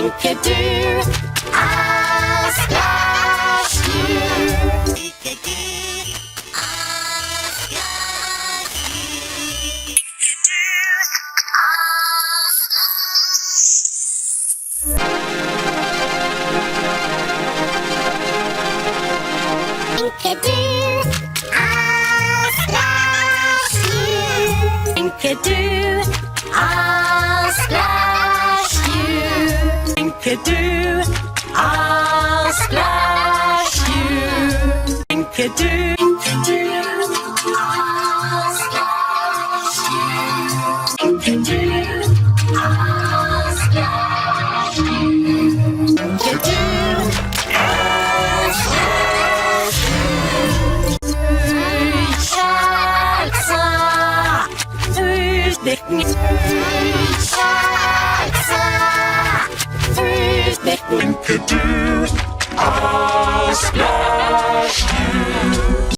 Inkadoo, I'll splash you. Inkadoo, I'll splash you. Inkadoo, I'll splash you. Inkadoo, I'll splash you. Inkadoo, I'll splash you. Inkadoo, Inkadoo, I'll splash you. Inkadoo, I'll splash you. Inkadoo, I'll splash you. Inkadoo, I'll splash